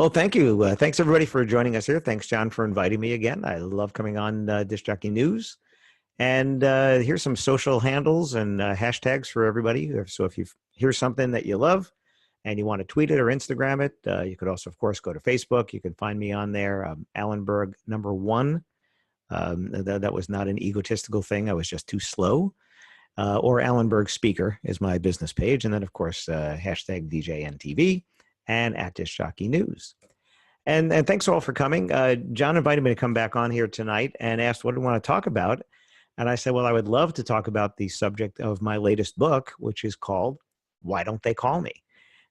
Well, thank you. Thanks everybody for joining us here. Thanks, John, for inviting me again. I love coming on Disc Jockey News. And here's some social handles and hashtags for everybody. So if you hear something that you love and you want to tweet it or Instagram it, you could also, of course, go to Facebook. You can find me on there, Alan Berg #1. That was not an egotistical thing. I was just too slow. Or Alan Berg Speaker is my business page. And then, of course, hashtag DJNTV and at Disc Jockey News. And thanks all for coming. John invited me to come back on here tonight and asked what do I want to talk about. And I said, well, I would love to talk about the subject of my latest book, which is called Why Don't They Call Me?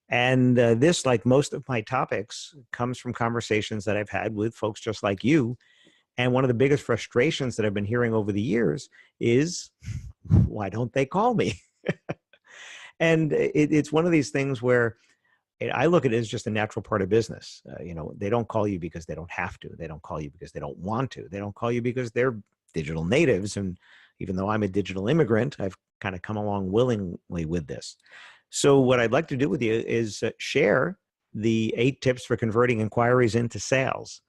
And this, like most of my topics, comes from conversations that I've had with folks just like you. And one of the biggest frustrations that I've been hearing over the years is, why don't they call me? And it's one of these things where I look at it as just a natural part of business. They don't call you because they don't have to. They don't call you because they don't want to. They don't call you because they're digital natives. And even though I'm a digital immigrant, I've kind of come along willingly with this. So what I'd like to do with you is share the 8 tips for converting inquiries into sales.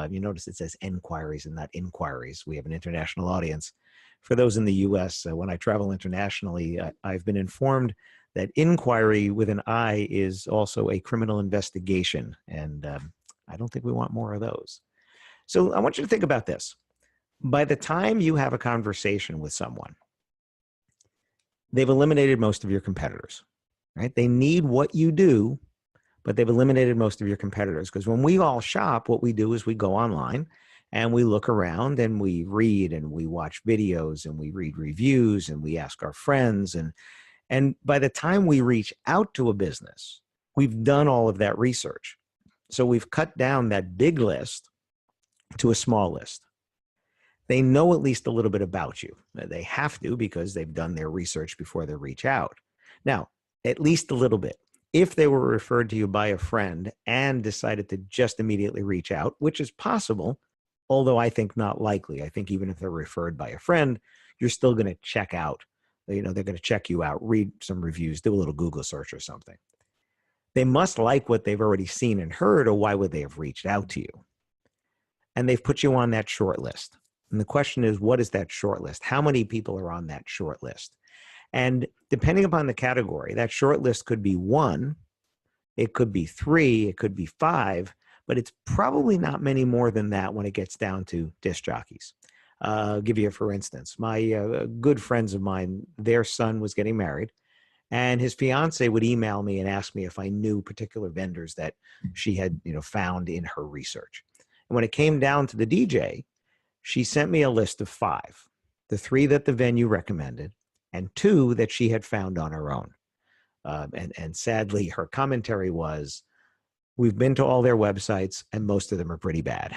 You notice it says enquiries and not inquiries. We have an international audience. For those in the U.S., when I travel internationally, I've been informed that inquiry with an I is also a criminal investigation. And I don't think we want more of those. So I want you to think about this. By the time you have a conversation with someone, they've eliminated most of your competitors, right? They need what you do, but they've eliminated most of your competitors. Because when we all shop, what we do is we go online and we look around and we read and we watch videos and we read reviews and we ask our friends. And by the time we reach out to a business, we've done all of that research. So we've cut down that big list to a small list. They know at least a little bit about you. They have to because they've done their research before they reach out. Now, at least a little bit. If they were referred to you by a friend and decided to just immediately reach out, which is possible, although I think not likely. I think even if they're referred by a friend, you're still going to check out. They're going to check you out, read some reviews, do a little Google search or something. They must like what they've already seen and heard, or why would they have reached out to you? And they've put you on that short list. And the question is, what is that short list? How many people are on that short list? And depending upon the category, that short list could be 1, it could be 3, it could be 5, but it's probably not many more than that when it gets down to disc jockeys. I'll give you a for instance. My good friends of mine, their son was getting married, and his fiance would email me and ask me if I knew particular vendors that she had found in her research. And when it came down to the DJ, she sent me a list of 5, the 3 that the venue recommended, and 2 that she had found on her own. And sadly, her commentary was, we've been to all their websites, and most of them are pretty bad.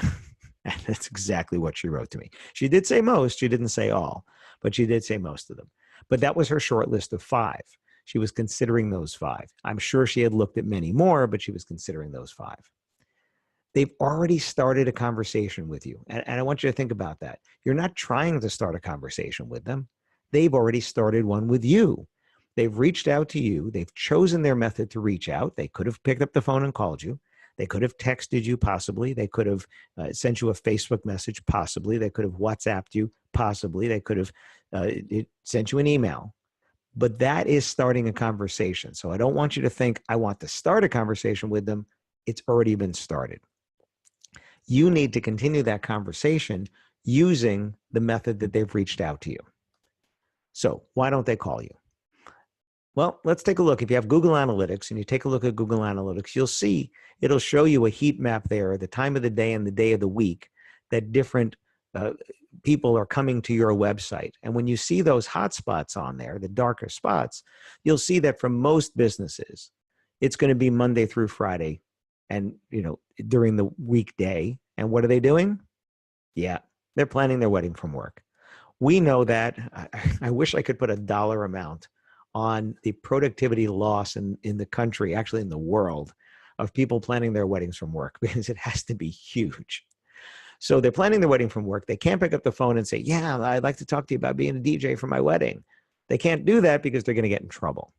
And that's exactly what she wrote to me. She did say most, she didn't say all, but she did say most of them. But that was her short list of 5. She was considering those 5. I'm sure she had looked at many more, but she was considering those 5. They've already started a conversation with you. And I want you to think about that. You're not trying to start a conversation with them. They've already started one with you. They've reached out to you. They've chosen their method to reach out. They could have picked up the phone and called you. They could have texted you, possibly. They could have sent you a Facebook message, possibly. They could have WhatsApped you, possibly. They could have sent you an email. But that is starting a conversation. So I don't want you to think, I want to start a conversation with them. It's already been started. You need to continue that conversation using the method that they've reached out to you. So why don't they call you? Well, let's take a look. If you have Google Analytics and you take a look at Google Analytics, you'll see it'll show you a heat map there, the time of the day and the day of the week that different people are coming to your website. And when you see those hot spots on there, the darker spots, you'll see that for most businesses, it's going to be Monday through Friday and, during the weekday. And what are they doing? Yeah, they're planning their wedding from work. We know that. I wish I could put a dollar amount on the productivity loss in the country, actually in the world, of people planning their weddings from work, because it has to be huge. So they're planning their wedding from work. They can't pick up the phone and say, yeah, I'd like to talk to you about being a DJ for my wedding. They can't do that because they're going to get in trouble.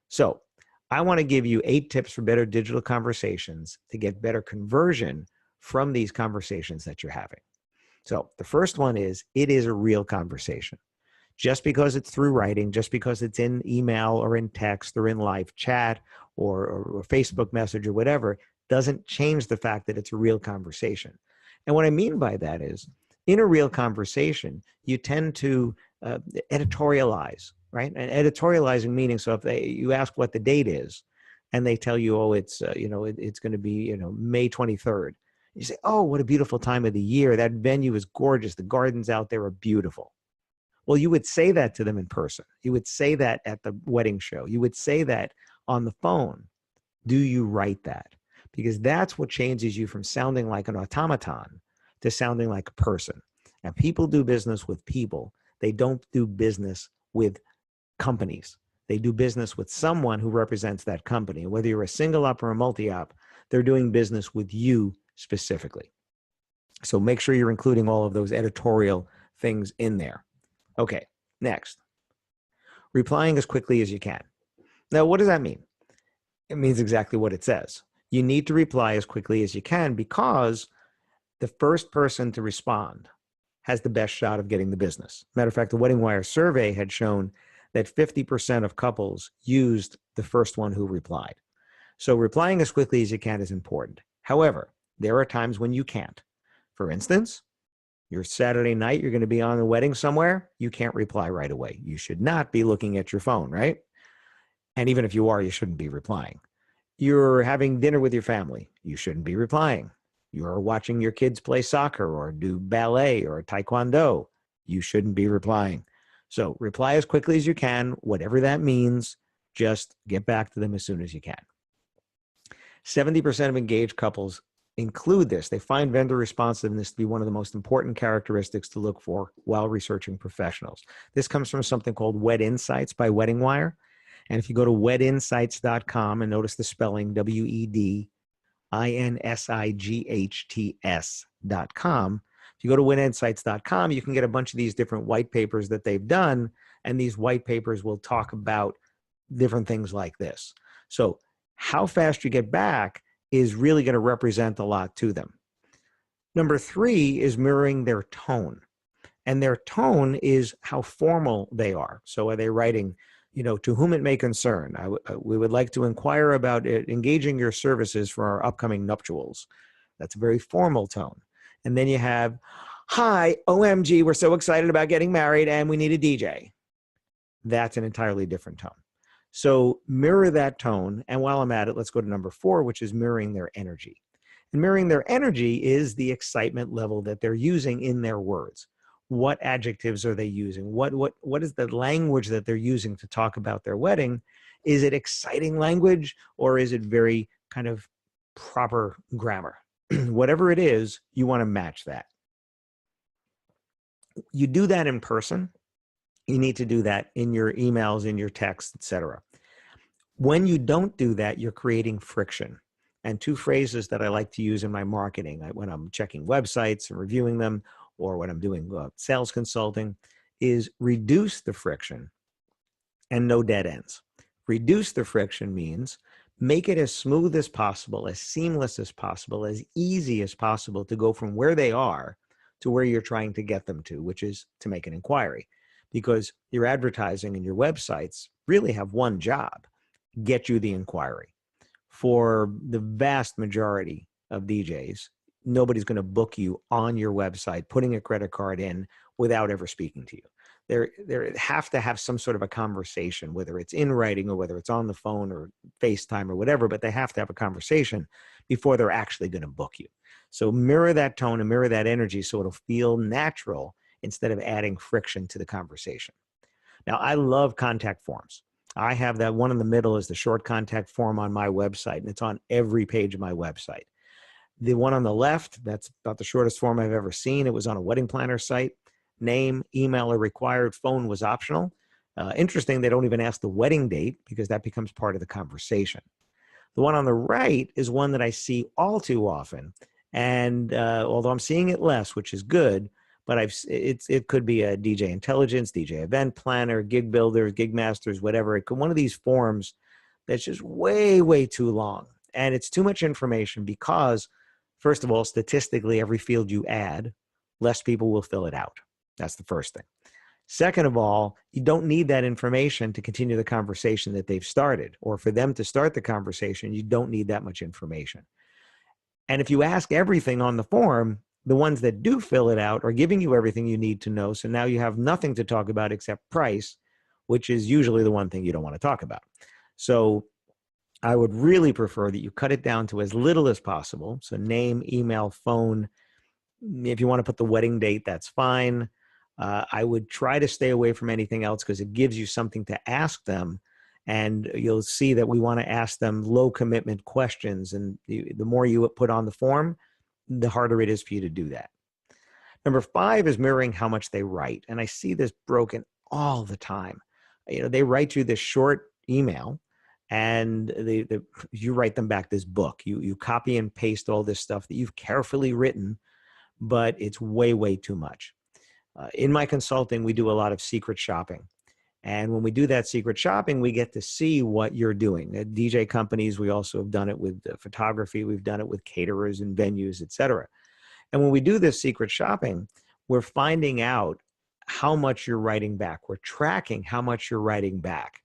So I want to give you 8 tips for better digital conversations to get better conversion from these conversations that you're having. So the first one is, it is a real conversation. Just because it's through writing, just because it's in email or in text or in live chat or Facebook message or whatever, doesn't change the fact that it's a real conversation. And what I mean by that is, in a real conversation, you tend to editorialize, right? And editorializing meaning, so if you ask what the date is, and they tell you, oh, it's it's going to be May 23rd. You say, oh, what a beautiful time of the year. That venue is gorgeous. The gardens out there are beautiful. Well, you would say that to them in person. You would say that at the wedding show. You would say that on the phone. Do you write that? Because that's what changes you from sounding like an automaton to sounding like a person. And people do business with people. They don't do business with companies. They do business with someone who represents that company. Whether you're a single op or a multi-op, they're doing business with you specifically. So make sure you're including all of those editorial things in there. Okay, next. Replying as quickly as you can. Now, what does that mean? It means exactly what it says. You need to reply as quickly as you can, because the first person to respond has the best shot of getting the business. Matter of fact, the Wedding Wire survey had shown that 50% of couples used the first one who replied. So replying as quickly as you can is important. However, there are times when you can't. For instance, your Saturday night, you're going to be on a wedding somewhere, you can't reply right away. You should not be looking at your phone, right? And even if you are, you shouldn't be replying. You're having dinner with your family, you shouldn't be replying. You're watching your kids play soccer or do ballet or taekwondo, you shouldn't be replying. So reply as quickly as you can, whatever that means. Just get back to them as soon as you can. 70% of engaged couples include this. They find vendor responsiveness to be one of the most important characteristics to look for while researching professionals. This comes from something called Wed Insights by Wedding Wire. And if you go to wedinsights.com and notice the spelling, WEDINSIGHTS.com. If you go to wedinsights.com, you can get a bunch of these different white papers that they've done. And these white papers will talk about different things like this. So how fast you get back is really going to represent a lot to them. Number 3 is mirroring their tone. And their tone is how formal they are. So are they writing, to whom it may concern, we would like to inquire about engaging your services for our upcoming nuptials. That's a very formal tone. And then you have, hi, OMG, we're so excited about getting married and we need a DJ. That's an entirely different tone. So mirror that tone. And while I'm at it, let's go to number 4, which is mirroring their energy. And mirroring their energy is the excitement level that they're using in their words. What adjectives are they using? What is the language that they're using to talk about their wedding? Is it exciting language, or is it very kind of proper grammar? Whatever it is, you want to match that. You do that in person. You need to do that in your emails, in your texts, etc. When you don't do that, you're creating friction. And 2 phrases that I like to use in my marketing, when I'm checking websites and reviewing them, or when I'm doing sales consulting, is reduce the friction and no dead ends. Reduce the friction means make it as smooth as possible, as seamless as possible, as easy as possible to go from where they are to where you're trying to get them to, which is to make an inquiry. Because your advertising and your websites really have one job: get you the inquiry. For the vast majority of DJs, nobody's going to book you on your website, putting a credit card in without ever speaking to you. They have to have some sort of a conversation, whether it's in writing or whether it's on the phone or FaceTime or whatever, but they have to have a conversation before they're actually going to book you. So mirror that tone and mirror that energy so it'll feel natural instead of adding friction to the conversation. Now, I love contact forms. I have that one in the middle is the short contact form on my website, and it's on every page of my website. The one on the left, that's about the shortest form I've ever seen. It was on a wedding planner site. Name, email are required. Phone was optional. Interesting, they don't even ask the wedding date because that becomes part of the conversation. The one on the right is one that I see all too often. And although I'm seeing it less, which is good, but it could be a DJ intelligence, DJ event planner, gig builders, gig masters, whatever. One of these forms that's just way, way too long. And it's too much information because, first of all, statistically, every field you add, less people will fill it out. That's the first thing. Second of all, you don't need that information to continue the conversation that they've started, or for them to start the conversation, you don't need that much information. And if you ask everything on the form, the ones that do fill it out are giving you everything you need to know. So now you have nothing to talk about except price, which is usually the one thing you don't want to talk about. So I would really prefer that you cut it down to as little as possible. So name, email, phone. If you want to put the wedding date, that's fine. I would try to stay away from anything else because it gives you something to ask them. And you'll see that we want to ask them low commitment questions. And the more you put on the form, the harder it is for you to do that. Number 5 is mirroring how much they write. And I see this broken all the time. They write you this short email and you write them back this book. You copy and paste all this stuff that you've carefully written, but it's way, way too much. In my consulting, we do a lot of secret shopping. And when we do that secret shopping, we get to see what you're doing. At DJ companies, we also have done it with photography. We've done it with caterers and venues, et cetera. And when we do this secret shopping, we're finding out how much you're writing back. We're tracking how much you're writing back.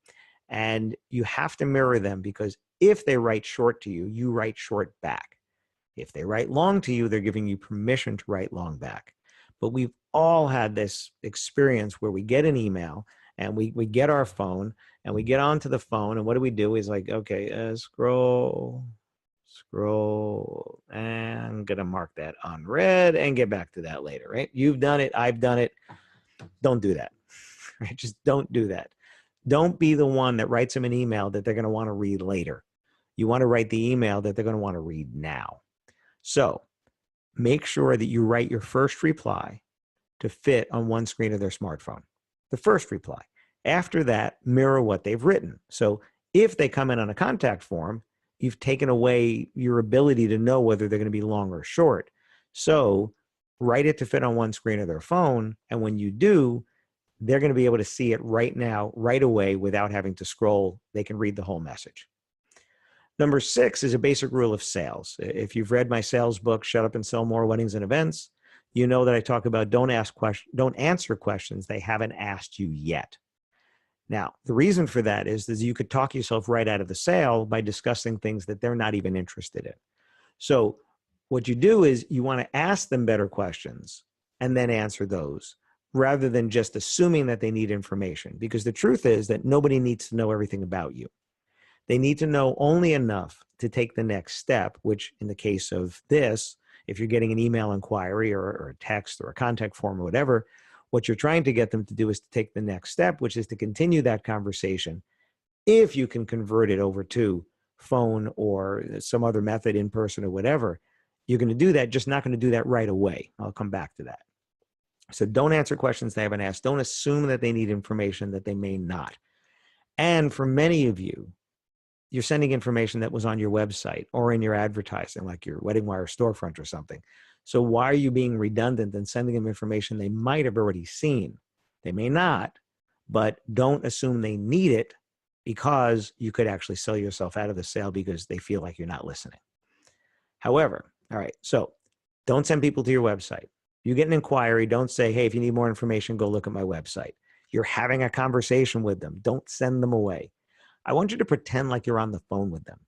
And you have to mirror them because if they write short to you, you write short back. If they write long to you, they're giving you permission to write long back. But we've all had this experience where we get an email and we get our phone and we get onto the phone and what do we do is like, okay, scroll, and I'm going to mark that unread and get back to that later, right? You've done it. I've done it. Don't do that, right? Just don't do that. Don't be the one that writes them an email that they're going to want to read later. You want to write the email that they're going to want to read now. So make sure that you write your first reply to fit on one screen of their smartphone. The first reply. After that, mirror what they've written. So if they come in on a contact form, you've taken away your ability to know whether they're going to be long or short. So write it to fit on one screen of their phone. And when you do, they're going to be able to see it right now, right away, without having to scroll. They can read the whole message. Number 6 is a basic rule of sales. If you've read my sales book, Shut Up and Sell More Weddings and Events, you know that I talk about don't answer questions they haven't asked you yet. Now, the reason for that is you could talk yourself right out of the sale by discussing things that they're not even interested in. So what you do is you want to ask them better questions and then answer those rather than just assuming that they need information. Because the truth is that nobody needs to know everything about you. They need to know only enough to take the next step, which in the case of this, if you're getting an email inquiry or a text or a contact form or whatever, what you're trying to get them to do is to take the next step, which is to continue that conversation. If you can convert it over to phone or some other method, in person or whatever, you're going to do that, just not going to do that right away. I'll come back to that. So don't answer questions they haven't asked. Don't assume that they need information that they may not. And for many of you, you're sending information that was on your website or in your advertising, like your Wedding Wire storefront or something. So why are you being redundant and sending them information they might have already seen? They may not, but don't assume they need it because you could actually sell yourself out of the sale because they feel like you're not listening. However, all right, so don't send people to your website. You get an inquiry, don't say, hey, if you need more information, go look at my website. You're having a conversation with them. Don't send them away. I want you to pretend like you're on the phone with them.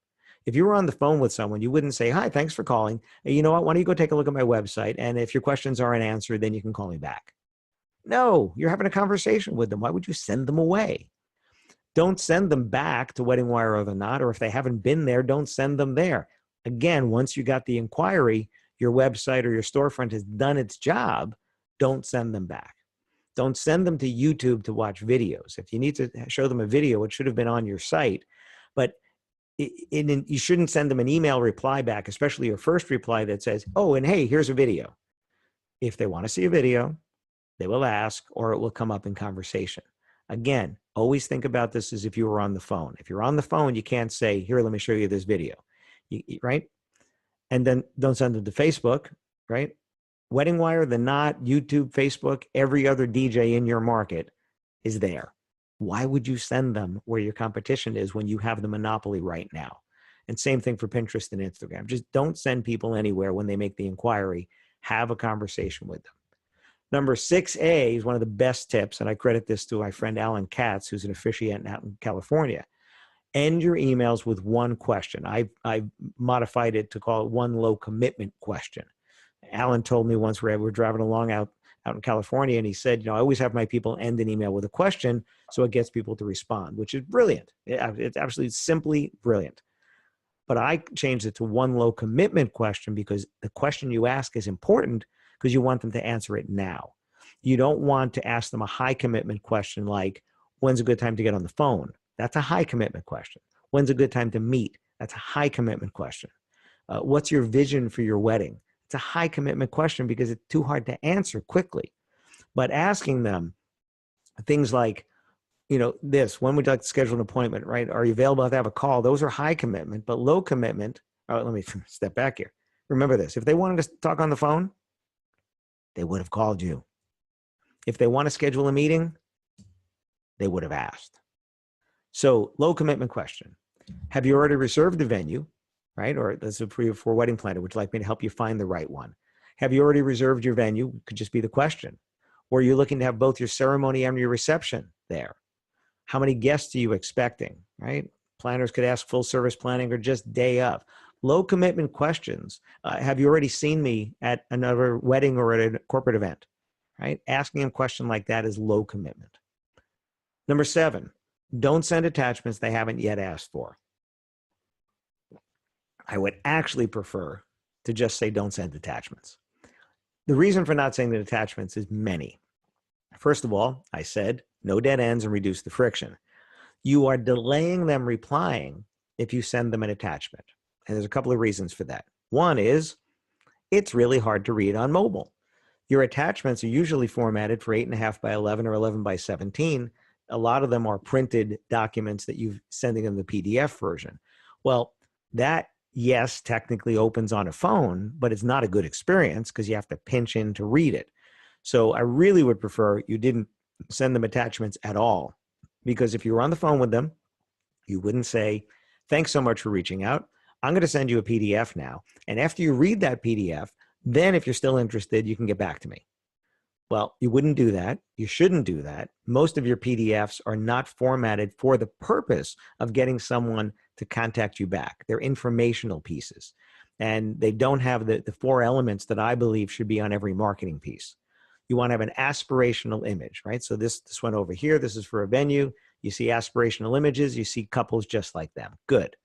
If you were on the phone with someone, you wouldn't say, hi, thanks for calling. Hey, you know what? Why don't you go take a look at my website? And if your questions aren't answered, then you can call me back. No, you're having a conversation with them. Why would you send them away? Don't send them back to Wedding Wire or the Knot, or if they haven't been there, don't send them there. Again, once you got the inquiry, your website or your storefront has done its job, don't send them back. Don't send them to YouTube to watch videos. If you need to show them a video, it should have been on your site. But you shouldn't send them an email reply back, especially your first reply that says, oh, and hey, here's a video. If they want to see a video, they will ask, or it will come up in conversation. Again, always think about this as if you were on the phone. If you're on the phone, you can't say, here, let me show you this video, right? And then don't send them to Facebook, right? Wedding Wire, the Knot, YouTube, Facebook, every other DJ in your market is there. Why would you send them where your competition is when you have the monopoly right now? And same thing for Pinterest and Instagram. Just don't send people anywhere when they make the inquiry. Have a conversation with them. Number 6A is one of the best tips, and I credit this to my friend Alan Katz, who's an officiant out in California. End your emails with one question. I modified it to call it one low commitment question. Alan told me once we were driving along out in California, and he said, I always have my people end an email with a question so it gets people to respond, which is brilliant. It's absolutely simply brilliant. But I changed it to one low commitment question because the question you ask is important because you want them to answer it now. You don't want to ask them a high commitment question like, when's a good time to get on the phone? That's a high commitment question. When's a good time to meet? That's a high commitment question. What's your vision for your wedding? It's a high commitment question because it's too hard to answer quickly. But asking them things like, when would you like to schedule an appointment, right? Are you available to have a call? Those are high commitment, but low commitment. Let me step back here. Remember this. If they wanted to talk on the phone, they would have called you. If they want to schedule a meeting, they would have asked. So low commitment question. Have you already reserved the venue, right? Or this is for a wedding planner. Would you like me to help you find the right one? Have you already reserved your venue? Could just be the question. Or are you looking to have both your ceremony and your reception there? How many guests are you expecting, right? Planners could ask full service planning or just day of. Low commitment questions. Have you already seen me at another wedding or at a corporate event, right? Asking a question like that is low commitment. Number 7, don't send attachments they haven't yet asked for. I would actually prefer to just say don't send attachments. The reason for not sending attachments is many. First of all, I said no dead ends and reduce the friction. You are delaying them replying if you send them an attachment. And there's a couple of reasons for that. One is it's really hard to read on mobile. Your attachments are usually formatted for 8.5 by 11 or 11 by 17. A lot of them are printed documents that you're sending them the PDF version. Well, that, yes, technically opens on a phone, but it's not a good experience because you have to pinch in to read it. So I really would prefer you didn't send them attachments at all, because if you were on the phone with them, you wouldn't say, thanks so much for reaching out. I'm going to send you a PDF now. And after you read that PDF, then if you're still interested, you can get back to me. Well, you wouldn't do that. You shouldn't do that. Most of your PDFs are not formatted for the purpose of getting someone to contact you back. They're informational pieces. And they don't have the 4 elements that I believe should be on every marketing piece. You want to have an aspirational image, right? So this one over here, this is for a venue. You see aspirational images. You see couples just like them. Good.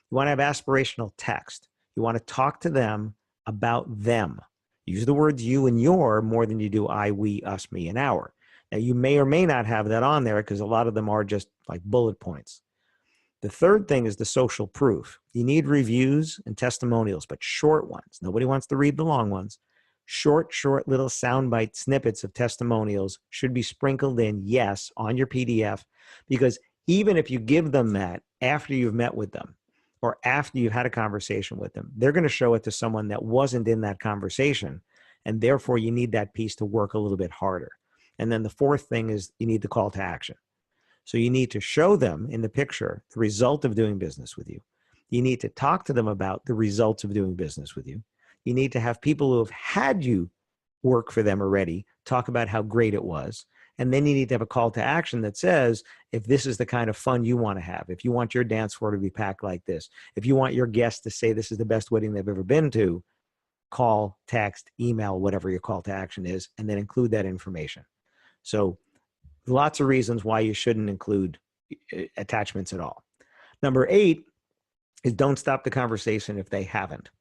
You want to have aspirational text. You want to talk to them about them. Use the words you and your more than you do I, we, us, me, and our. Now, you may or may not have that on there because a lot of them are just like bullet points. The third thing is the social proof. You need reviews and testimonials, but short ones. Nobody wants to read the long ones. Short little soundbite snippets of testimonials should be sprinkled in, yes, on your PDF, because even if you give them that after you've met with them, or after you've had a conversation with them, they're going to show it to someone that wasn't in that conversation. And therefore, you need that piece to work a little bit harder. And then the fourth thing is you need the call to action. So you need to show them in the picture the result of doing business with you. You need to talk to them about the results of doing business with you. You need to have people who have had you work for them already talk about how great it was. And then you need to have a call to action that says, if this is the kind of fun you want to have, if you want your dance floor to be packed like this, if you want your guests to say this is the best wedding they've ever been to, call, text, email, whatever your call to action is, and then include that information. So lots of reasons why you shouldn't include attachments at all. Number 8 is don't stop the conversation if they haven't.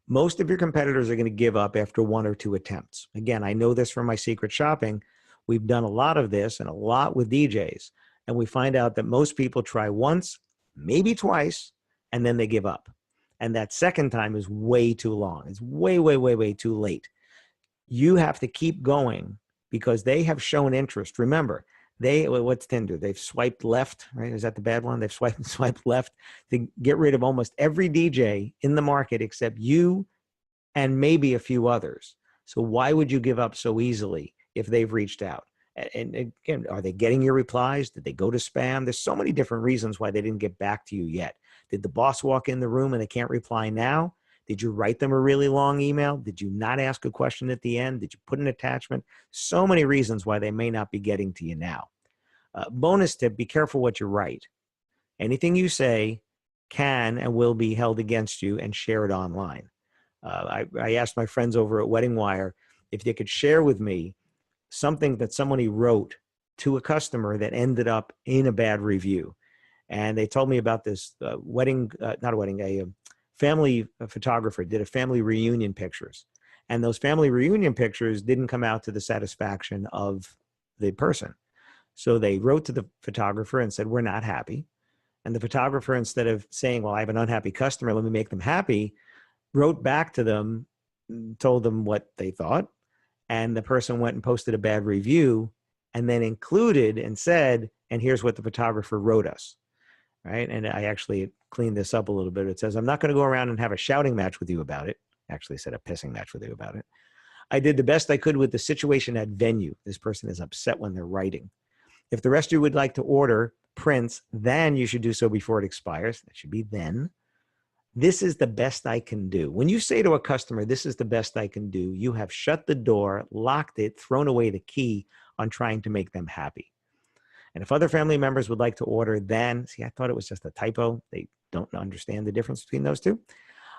Most of your competitors are going to give up after 1 or 2 attempts. Again, I know this from my secret shopping. We've done a lot of this and a lot with DJs. And we find out that most people try once, maybe twice, and then they give up. And that second time is way too long. It's way, way, way, way too late. You have to keep going because they have shown interest. Remember, what's Tinder? They've swiped left, right? Is that the bad one? They've swiped left to get rid of almost every DJ in the market except you and maybe a few others. So why would you give up so easily if they've reached out? And again, are they getting your replies? Did they go to spam? There's so many different reasons why they didn't get back to you yet. Did the boss walk in the room and they can't reply now? Did you write them a really long email? Did you not ask a question at the end? Did you put an attachment? So many reasons why they may not be getting to you now. Bonus tip, be careful what you write. Anything you say can and will be held against you and shared online. I asked my friends over at Wedding Wire if they could share with me something that somebody wrote to a customer that ended up in a bad review. And they told me about this a family photographer did a family reunion pictures. And those family reunion pictures didn't come out to the satisfaction of the person. So they wrote to the photographer and said, we're not happy. And the photographer, instead of saying, well, I have an unhappy customer, let me make them happy, wrote back to them, told them what they thought. And the person went and posted a bad review and then included and said, and here's what the photographer wrote us. Right. And I actually cleaned this up a little bit. It says, I'm not going to go around and have a shouting match with you about it. Actually said a pissing match with you about it. I did the best I could with the situation at venue. This person is upset when they're writing. If the rest of you would like to order prints, then you should do so before it expires. That should be then. This is the best I can do. When you say to a customer, this is the best I can do, you have shut the door, locked it, thrown away the key on trying to make them happy. And if other family members would like to order, then, see, I thought it was just a typo. They don't understand the difference between those two.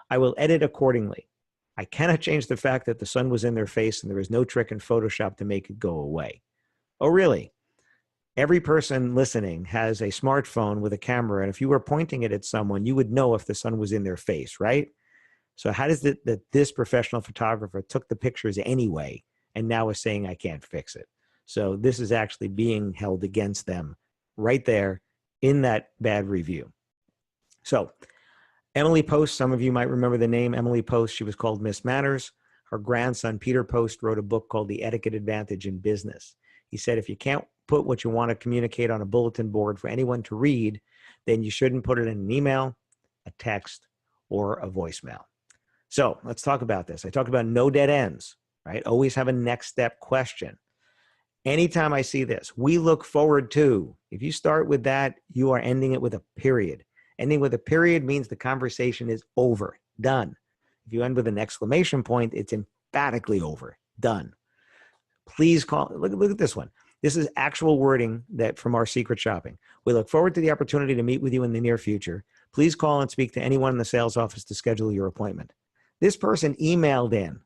I will edit accordingly. I cannot change the fact that the sun was in their face and there is no trick in Photoshop to make it go away. Oh, really? Every person listening has a smartphone with a camera, and if you were pointing it at someone, you would know if the sun was in their face, right? So how does it that this professional photographer took the pictures anyway and now is saying I can't fix it? So this is actually being held against them right there in that bad review. So Emily Post, some of you might remember the name Emily Post. She was called Miss Manners. Her grandson, Peter Post, wrote a book called The Etiquette Advantage in Business. He said, if you can't put what you want to communicate on a bulletin board for anyone to read, then you shouldn't put it in an email, a text, or a voicemail. So let's talk about this. I talked about no dead ends, right? Always have a next step question. Anytime I see this, we look forward to, if you start with that, you are ending it with a period. Ending with a period means the conversation is over, done. If you end with an exclamation point, it's emphatically over, done. Please call, look at this one. This is actual wording that from our secret shopping. We look forward to the opportunity to meet with you in the near future. Please call and speak to anyone in the sales office to schedule your appointment. This person emailed in.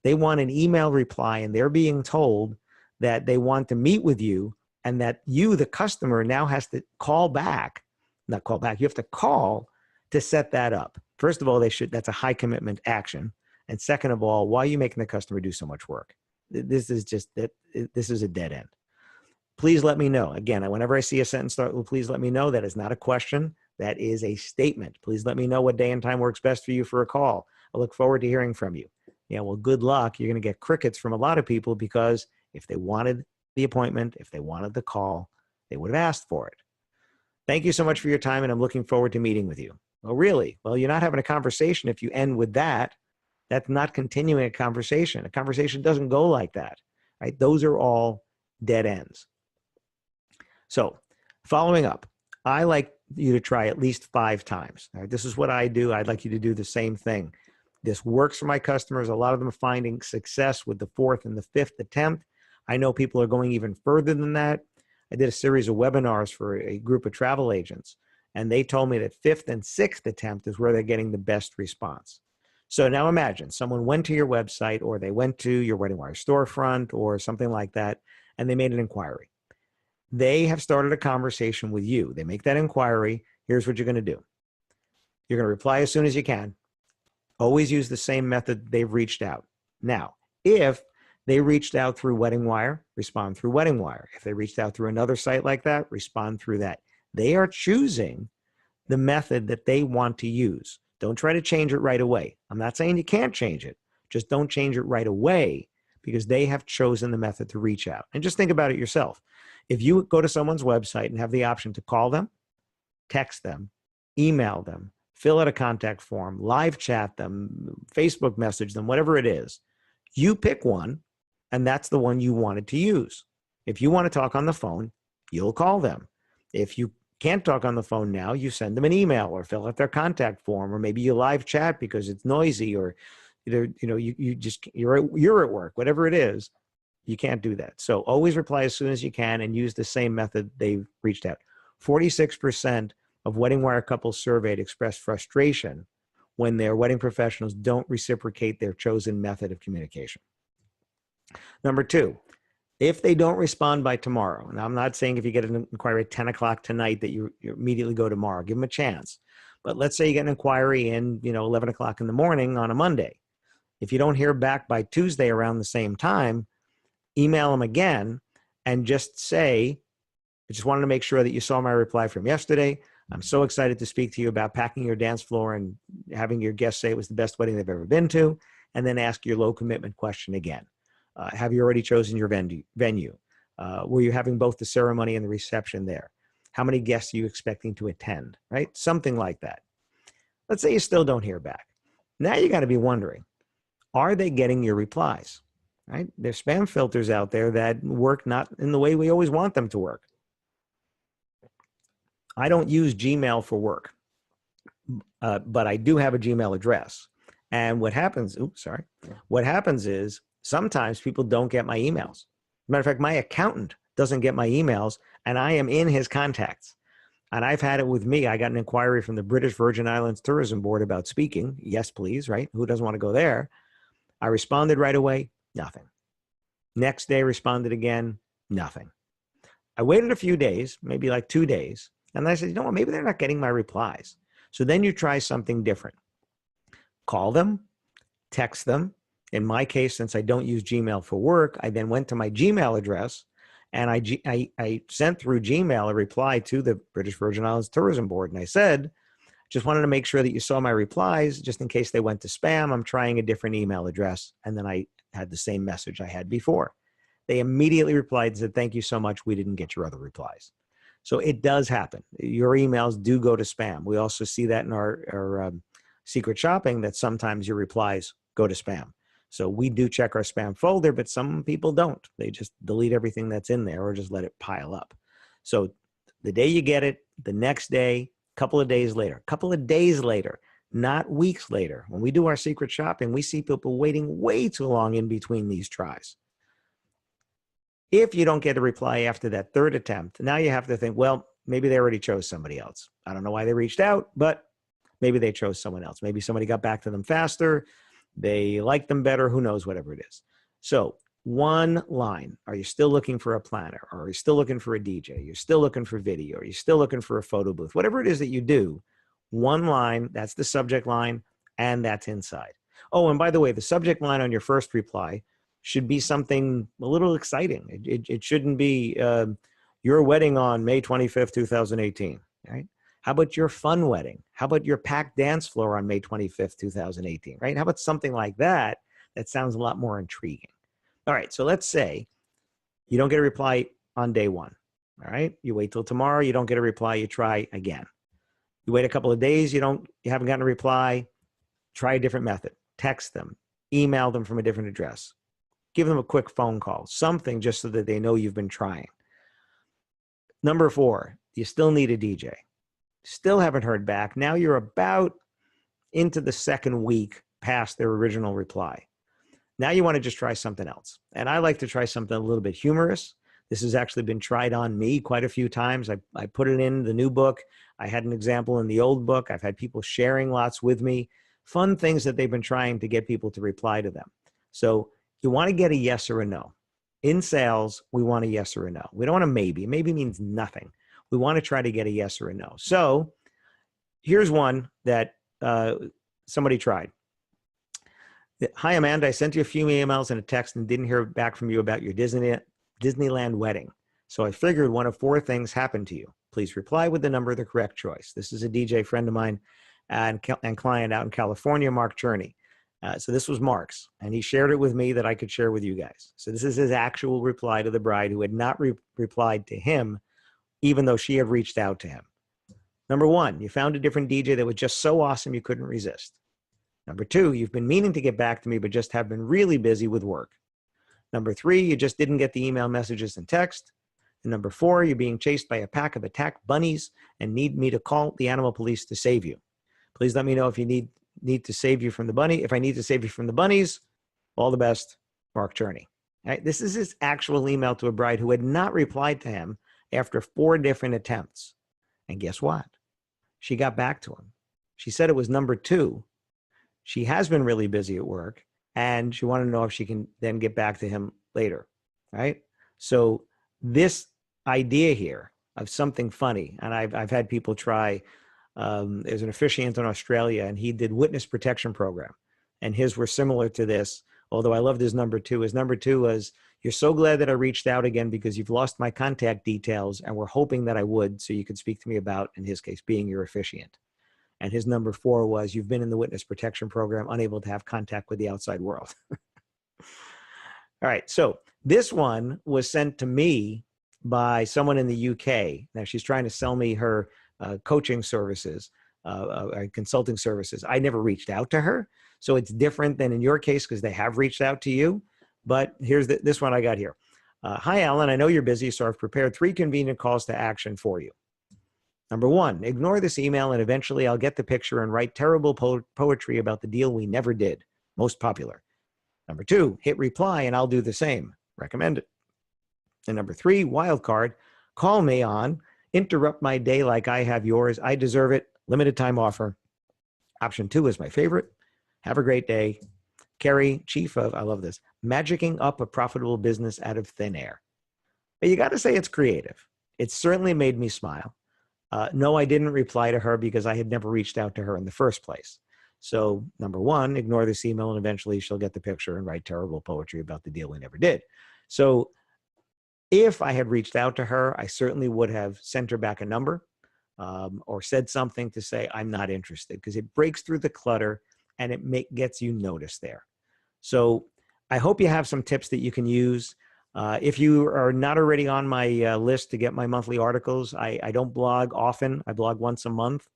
They want an email reply and they're being told that they want to meet with you and that you, the customer, now has to call back, not call back, you have to call to set that up. First of all, that's a high commitment action. And second of all, why are you making the customer do so much work? This is a dead end. Please let me know. Again, whenever I see a sentence start with please let me know, that is not a question. That is a statement. Please let me know what day and time works best for you for a call. I look forward to hearing from you. Yeah, well, good luck. You're going to get crickets from a lot of people because if they wanted the appointment, if they wanted the call, they would have asked for it. Thank you so much for your time, and I'm looking forward to meeting with you. Oh, really? Well, you're not having a conversation if you end with that. That's not continuing a conversation. A conversation doesn't go like that, right? Those are all dead ends. So following up, I like you to try at least 5 times. All right, this is what I do. I'd like you to do the same thing. This works for my customers. A lot of them are finding success with the 4th and the 5th attempt. I know people are going even further than that. I did a series of webinars for a group of travel agents, and they told me that 5th and 6th attempt is where they're getting the best response. So now imagine someone went to your website or they went to your Wedding Wire storefront or something like that, and they made an inquiry. They have started a conversation with you. They make that inquiry. Here's what you're going to do. You're going to reply as soon as you can. Always use the same method they've reached out. Now, if they reached out through Wedding Wire, respond through Wedding Wire. If they reached out through another site like that, respond through that. They are choosing the method that they want to use. Don't try to change it right away. I'm not saying you can't change it. Just don't change it right away because they have chosen the method to reach out. And just think about it yourself. If you go to someone's website and have the option to call them, text them, email them, fill out a contact form, live chat them, Facebook message them, whatever it is, you pick one, and that's the one you wanted to use. If you want to talk on the phone, you'll call them. If you can't talk on the phone now, you send them an email or fill out their contact form, or maybe you live chat because it's noisy, or you're at work, whatever it is. You can't do that. So always reply as soon as you can and use the same method they've reached out. 46% of Wedding Wire couples surveyed expressed frustration when their wedding professionals don't reciprocate their chosen method of communication. Number 2, if they don't respond by tomorrow, and I'm not saying if you get an inquiry at 10 o'clock tonight that you immediately go tomorrow, give them a chance. But let's say you get an inquiry in 11 o'clock in the morning on a Monday. If you don't hear back by Tuesday around the same time, email them again and just say, I just wanted to make sure that you saw my reply from yesterday. I'm so excited to speak to you about packing your dance floor and having your guests say it was the best wedding they've ever been to, and then ask your low commitment question again. Have you already chosen your venue? Were you having both the ceremony and the reception there? How many guests are you expecting to attend, right? Something like that. Let's say you still don't hear back. Now you got to be wondering, are they getting your replies, right? There's spam filters out there that work not in the way we always want them to work. I don't use Gmail for work, but I do have a Gmail address. And what happens, what happens is sometimes people don't get my emails. Matter of fact, my accountant doesn't get my emails, and I am in his contacts. And I've had it with me. I got an inquiry from the British Virgin Islands Tourism Board about speaking. Yes, please, right? Who doesn't want to go there? I responded right away, nothing. Next day, responded again, nothing. I waited a few days, maybe like 2 days, and I said, you know what, maybe they're not getting my replies. So then you try something different. Call them, text them. In my case, since I don't use Gmail for work, I then went to my Gmail address and I sent through Gmail a reply to the British Virgin Islands Tourism Board. And I said, just wanted to make sure that you saw my replies, just in case they went to spam. I'm trying a different email address. And then I had the same message I had before. They immediately replied and said, thank you so much. We didn't get your other replies. So it does happen. Your emails do go to spam. We also see that in our secret shopping, that sometimes your replies go to spam. So we do check our spam folder, but some people don't. They just delete everything that's in there or just let it pile up. So the day you get it, the next day, couple of days later, not weeks later, when we do our secret shopping, we see people waiting way too long in between these tries. If you don't get a reply after that third attempt, now you have to think, well, maybe they already chose somebody else. I don't know why they reached out, but maybe they chose someone else. Maybe somebody got back to them faster. They liked them better. Who knows, whatever it is. So one line, are you still looking for a planner? Or are you still looking for a DJ? You're still looking for video? Are you still looking for a photo booth? Whatever it is that you do, one line, that's the subject line, and that's inside. Oh, and by the way, the subject line on your first reply should be something a little exciting. It shouldn't be your wedding on May 25th, 2018, right? How about your fun wedding? How about your packed dance floor on May 25th, 2018, right? How about something like that? That sounds a lot more intriguing. All right, so let's say you don't get a reply on day one, all right? You wait till tomorrow, you don't get a reply, you try again. You wait a couple of days, you haven't gotten a reply, try a different method. Text them, email them from a different address. Give them a quick phone call, something just so that they know you've been trying. Number 4, you still need a DJ. Still haven't heard back. Now you're about into the second week past their original reply. Now you want to just try something else. And I like to try something a little bit humorous. This has actually been tried on me quite a few times. I put it in the new book. I had an example in the old book. I've had people sharing lots with me. Fun things that they've been trying to get people to reply to them. So you want to get a yes or a no. In sales, we want a yes or a no. We don't want a maybe. Maybe means nothing. We want to try to get a yes or a no. So here's one that somebody tried. Hi, Amanda. I sent you a few emails and a text and didn't hear back from you about your Disneyland wedding. So I figured one of 4 things happened to you. Please reply with the number of the correct choice. This is a DJ friend of mine and client out in California, Mark Cherney. So this was Mark's, and he shared it with me that I could share with you guys. So this is his actual reply to the bride who had not replied to him, even though she had reached out to him. Number 1, you found a different DJ that was just so awesome you couldn't resist. Number 2, you've been meaning to get back to me, but just have been really busy with work. Number 3, you just didn't get the email messages and text. And number 4, you're being chased by a pack of attacked bunnies and need me to call the animal police to save you. Please let me know if you need to save you from the bunny. If I need to save you from the bunnies, all the best, Mark Cherney. Right? This is his actual email to a bride who had not replied to him after 4 different attempts. And guess what? She got back to him. She said it was number 2. She has been really busy at work, and she wanted to know if she can then get back to him later, right? So this idea here of something funny, and I've had people try, there's an officiant in Australia, and he did witness protection program, and his were similar to this, although I loved his number 2. His number 2 was, you're so glad that I reached out again because you've lost my contact details, and we're hoping that I would so you could speak to me about, in his case, being your officiant. And his number 4 was, you've been in the witness protection program, unable to have contact with the outside world. All right, so this one was sent to me by someone in the UK. Now, she's trying to sell me her coaching services, consulting services. I never reached out to her, so it's different than in your case because they have reached out to you. But here's this one I got here. Hi, Alan. I know you're busy, so I've prepared 3 convenient calls to action for you. Number 1, ignore this email and eventually I'll get the picture and write terrible poetry about the deal we never did. Most popular. Number 2, hit reply and I'll do the same. Recommend it. And number 3, wild card, call me on, interrupt my day like I have yours. I deserve it. Limited time offer. Option 2 is my favorite. Have a great day. Kerry, chief of, I love this, magicking up a profitable business out of thin air. But you got to say it's creative. It certainly made me smile. No, I didn't reply to her because I had never reached out to her in the first place. So number 1, ignore this email and eventually she'll get the picture and write terrible poetry about the deal we never did. So if I had reached out to her, I certainly would have sent her back a number or said something to say, I'm not interested, because it breaks through the clutter and it gets you noticed there. So I hope you have some tips that you can use. If you are not already on my list to get my monthly articles, I don't blog often. I blog once a month,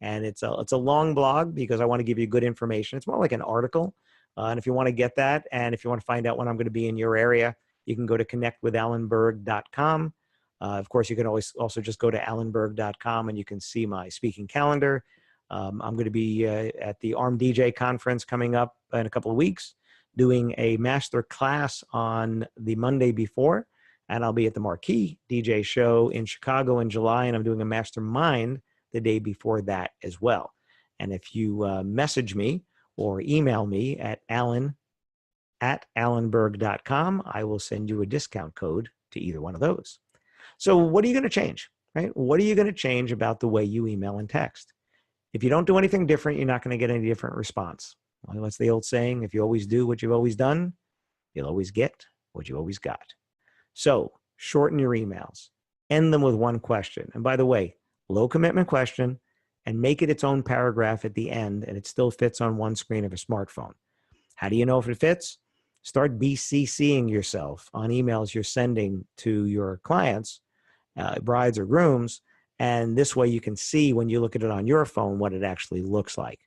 and it's a long blog because I want to give you good information. It's more like an article. And if you want to get that, and if you want to find out when I'm going to be in your area, you can go to connectwithalanberg.com. Of course, you can always also just go to alanberg.com and you can see my speaking calendar. I'm going to be at the ARM DJ conference coming up in a couple of weeks, doing a master class on the Monday before, and I'll be at the Marquee DJ show in Chicago in July, and I'm doing a mastermind the day before that as well. And if you message me or email me at alan@alanberg.com, I will send you a discount code to either one of those. So what are you going to change, right? What are you going to change about the way you email and text? If you don't do anything different, you're not going to get any different response. Well, what's the old saying? If you always do what you've always done, you'll always get what you always got. So shorten your emails. End them with one question. And by the way, low commitment question, and make it its own paragraph at the end, and it still fits on one screen of a smartphone. How do you know if it fits? Start BCCing yourself on emails you're sending to your clients, brides or grooms, and this way you can see when you look at it on your phone what it actually looks like.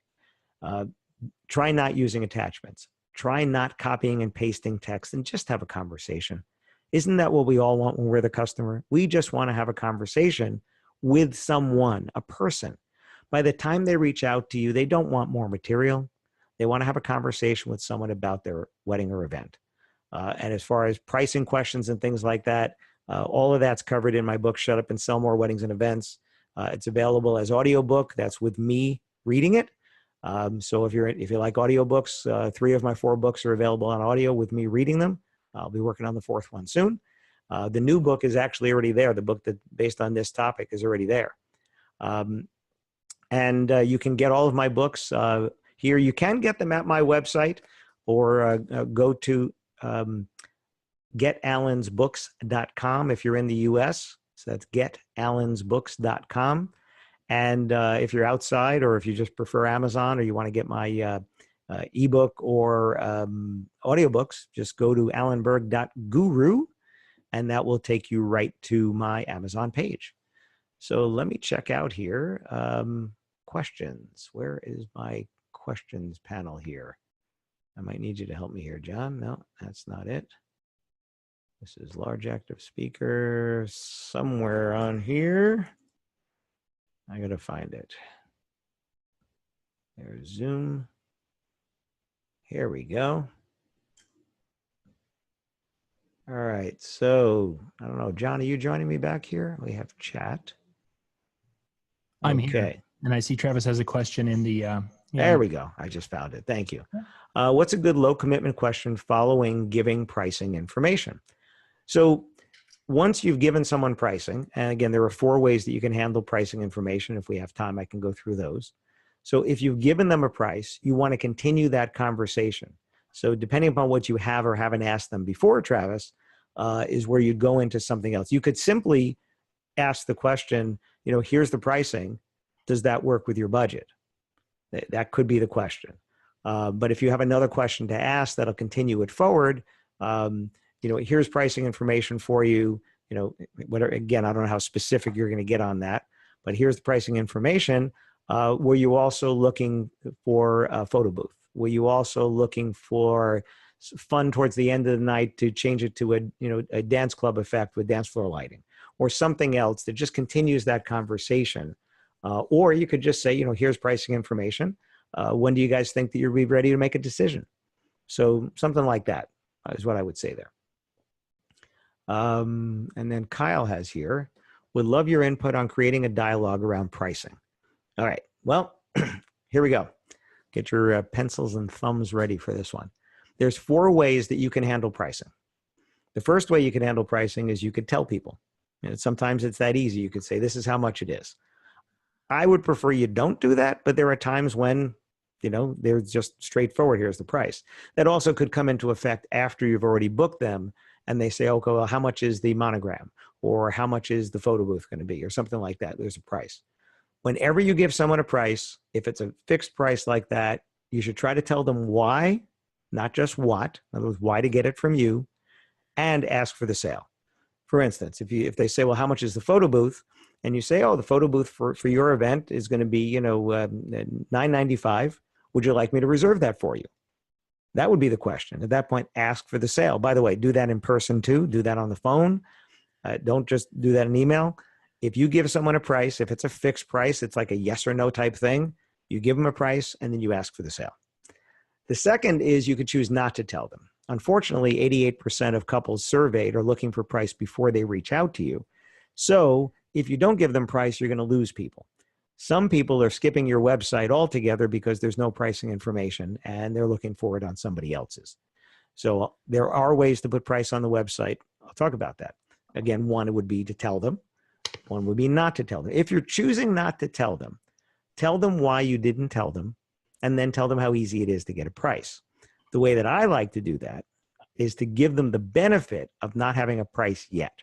Try not using attachments. Try not copying and pasting text, and just have a conversation. Isn't that what we all want when we're the customer? We just want to have a conversation with someone, a person. By the time they reach out to you, they don't want more material. They want to have a conversation with someone about their wedding or event. And as far as pricing questions and things like that, all of that's covered in my book, Shut Up and Sell More Weddings and Events. It's available as audiobook. That's with me reading it. So if you like audiobooks, 3 of my 4 books are available on audio with me reading them. I'll be working on the 4th one soon. The new book is actually already there. The book that based on this topic is already there. And you can get all of my books here. You can get them at my website, or go to getalansbooks.com if you're in the US. So that's getalansbooks.com. And if you're outside, or if you just prefer Amazon, or you want to get my ebook or audiobooks, just go to alanberg.guru, and that will take you right to my Amazon page. So let me check out here. Questions. Where is my questions panel here? I might need you to help me here, John. No, that's not it. This is large active speaker somewhere on here. I got to find it. There's Zoom. Here we go. All right. So I don't know, John, are you joining me back here? We have chat. I'm here. And I see Travis has a question in the... There we go. I just found it. Thank you. What's a good low commitment question following giving pricing information? So once you've given someone pricing, and again, there are 4 ways that you can handle pricing information. If we have time, I can go through those. So if you've given them a price, you want to continue that conversation. So depending upon what you have or haven't asked them before, Travis, is where you'd go into something else. You could simply ask the question, here's the pricing. Does that work with your budget? That could be the question. But if you have another question to ask, that'll continue it forward. Here's pricing information for you. Whatever. Again, I don't know how specific you're going to get on that, but here's the pricing information. Were you also looking for a photo booth? Were you also looking for fun towards the end of the night to change it to a dance club effect with dance floor lighting, or something else that just continues that conversation? Or you could just say, here's pricing information. When do you guys think that you'll be ready to make a decision? So something like that is what I would say there. And then Kyle has here, would love your input on creating a dialogue around pricing. All right, well, here we go. Get your pencils and thumbs ready for this one. There's 4 ways that you can handle pricing. The first way you can handle pricing is you could tell people. Sometimes it's that easy. You could say, this is how much it is. I would prefer you don't do that, but there are times when, they're just straightforward, here's the price. That also could come into effect after you've already booked them and they say, okay, well, how much is the monogram? Or how much is the photo booth going to be? Or something like that. There's a price. Whenever you give someone a price, if it's a fixed price like that, you should try to tell them why, not just what. In other words, why to get it from you, and ask for the sale. For instance, if they say, well, how much is the photo booth? And you say, oh, the photo booth for your event is going to be, $9.95. Would you like me to reserve that for you? That would be the question. At that point, ask for the sale. By the way, do that in person too. Do that on the phone. Don't just do that in email. If you give someone a price, if it's a fixed price, it's like a yes or no type thing. You give them a price and then you ask for the sale. The second is you could choose not to tell them. Unfortunately, 88% of couples surveyed are looking for price before they reach out to you. So if you don't give them price, you're going to lose people. Some people are skipping your website altogether because there's no pricing information and they're looking for it on somebody else's. So there are ways to put price on the website. I'll talk about that. Again, one would be to tell them. One would be not to tell them. If you're choosing not to tell them why you didn't tell them, and then tell them how easy it is to get a price. The way that I like to do that is to give them the benefit of not having a price yet.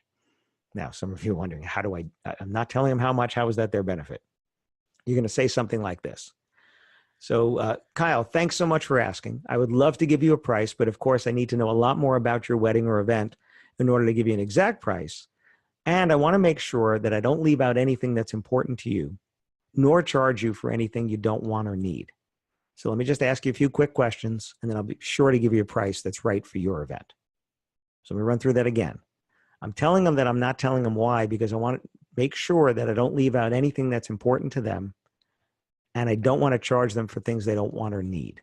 Now, some of you are wondering, I'm not telling them how much, how is that their benefit? You're going to say something like this. So, Kyle, thanks so much for asking. I would love to give you a price, but of course I need to know a lot more about your wedding or event in order to give you an exact price. And I want to make sure that I don't leave out anything that's important to you, nor charge you for anything you don't want or need. So let me just ask you a few quick questions, and then I'll be sure to give you a price that's right for your event. So let me run through that again. I'm telling them that I'm not telling them why, because I want to make sure that I don't leave out anything that's important to them, and I don't want to charge them for things they don't want or need.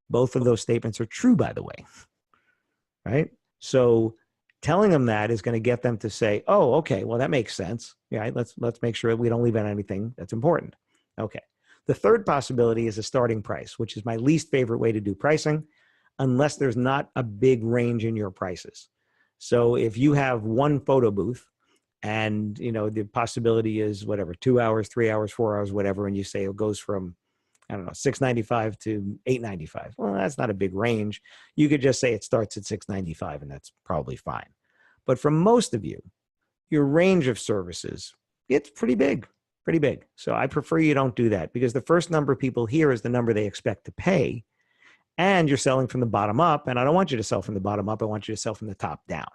Both of those statements are true, by the way, right? So telling them that is going to get them to say, oh, okay, well, that makes sense. Yeah, let's make sure we don't leave out anything that's important. Okay. The third possibility is a starting price, which is my least favorite way to do pricing, unless there's not a big range in your prices. So if you have one photo booth and, the possibility is whatever, 2 hours, 3 hours, 4 hours, whatever, and you say it goes from, I don't know, $695 to $895. Well, that's not a big range. You could just say it starts at $695 and that's probably fine. But for most of you, your range of services, it's pretty big. Pretty big. So I prefer you don't do that, because the first number people hear is the number they expect to pay, and you're selling from the bottom up, and I don't want you to sell from the bottom up. I want you to sell from the top down.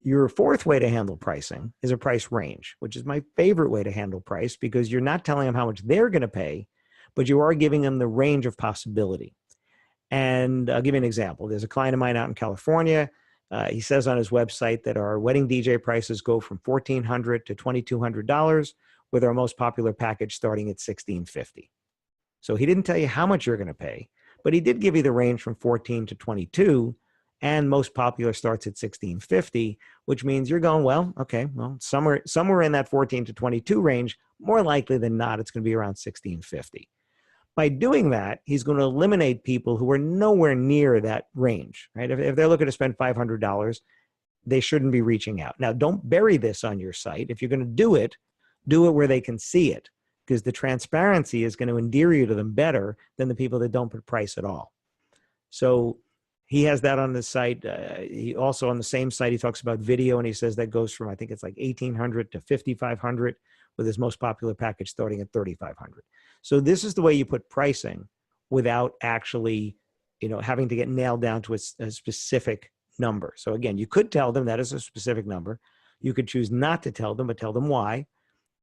Your fourth way to handle pricing is a price range, which is my favorite way to handle price, because you're not telling them how much they're going to pay, but you are giving them the range of possibility. And I'll give you an example. There's a client of mine out in California, He says on his website that our wedding DJ prices go from $1,400 to $2,200, with our most popular package starting at $1,650. So he didn't tell you how much you're going to pay, but he did give you the range from 14 to 22, and most popular starts at $1,650, which means you're going, well, okay, well, somewhere in that 14 to 22 range, more likely than not, it's going to be around $1,650. By doing that, he's going to eliminate people who are nowhere near that range, right? If they're looking to spend $500, they shouldn't be reaching out. Now, don't bury this on your site. If you're going to do it where they can see it, because the transparency is going to endear you to them better than the people that don't put price at all. So he has that on the site. He also, on the same site, he talks about video, and he says that goes from, I think it's like $1,800 to $5,500, with his most popular package starting at $3,500. So this is the way you put pricing without actually, having to get nailed down to a specific number. So again, you could tell them that is a specific number. You could choose not to tell them, but tell them why.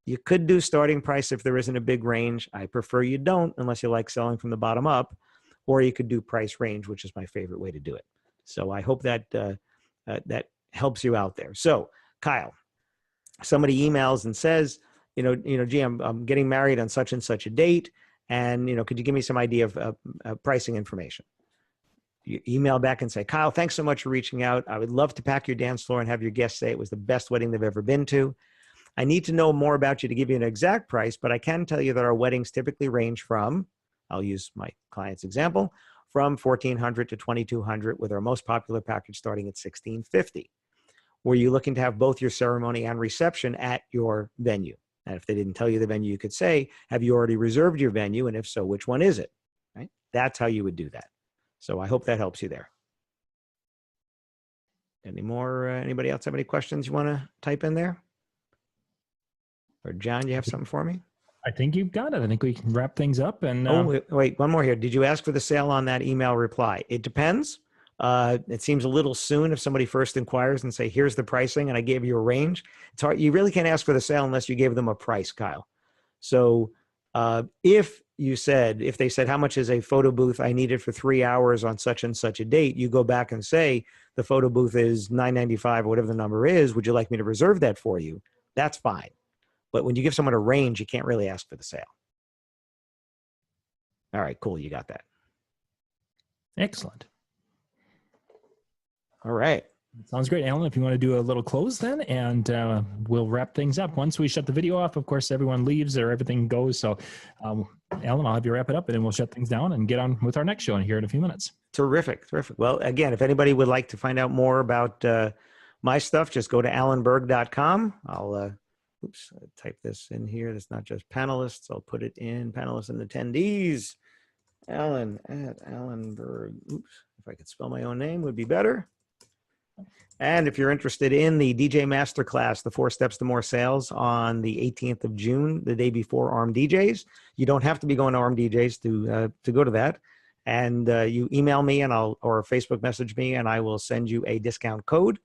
You could do starting price if there isn't a big range. I prefer you don't, unless you like selling from the bottom up. Or you could do price range, which is my favorite way to do it. So I hope that that helps you out there. So Kyle, somebody emails and says, gee, I'm getting married on such and such a date, and could you give me some idea of pricing information? You email back and say, Kyle, thanks so much for reaching out. I would love to pack your dance floor and have your guests say it was the best wedding they've ever been to. I need to know more about you to give you an exact price, but I can tell you that our weddings typically range from, I'll use my client's example, from $1,400 to $2,200, with our most popular package starting at $1,650. Were you looking to have both your ceremony and reception at your venue? And if they didn't tell you the venue, you could say, have you already reserved your venue? And if so, which one is it? Right? That's how you would do that. So I hope that helps you there. Anybody else have any questions you want to type in there? Or John, you have something for me? I think you've got it. I think we can wrap things up. And wait, one more here. Did you ask for the sale on that email reply? It depends. It seems a little soon if somebody first inquires and say, here's the pricing, and I gave you a range. It's hard. You really can't ask for the sale unless you gave them a price, Kyle. So if they said, how much is a photo booth I needed for 3 hours on such and such a date, you go back and say, the photo booth is $995 or whatever the number is. Would you like me to reserve that for you? That's fine. But when you give someone a range, you can't really ask for the sale. All right, cool. You got that. Excellent. All right. Sounds great, Alan. If you want to do a little close then, and we'll wrap things up. Once we shut the video off, of course, everyone leaves or everything goes. So, Alan, I'll have you wrap it up, and then we'll shut things down and get on with our next show here in a few minutes. Terrific. Well, again, if anybody would like to find out more about my stuff, just go to alanberg.com. I'll type this in here. That's not just panelists. I'll put it in panelists and attendees. Alan at Berg. If I could spell my own name would be better. And if you're interested in the DJ Masterclass, the 4 Steps to More Sales, on the 18th of June, the day before ARM DJs, you don't have to be going to ARM DJs to go to that. And you email me or Facebook message me, and I will send you a discount code.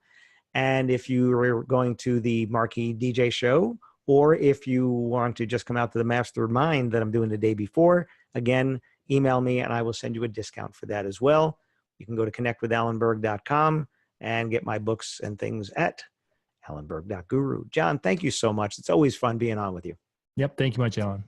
And if you are going to the Marquee DJ show, or if you want to just come out to the mastermind that I'm doing the day before, again, email me and I will send you a discount for that as well. You can go to connectwithalanberg.com and get my books and things at alanberg.guru. John, thank you so much. It's always fun being on with you. Yep. Thank you much, Alan.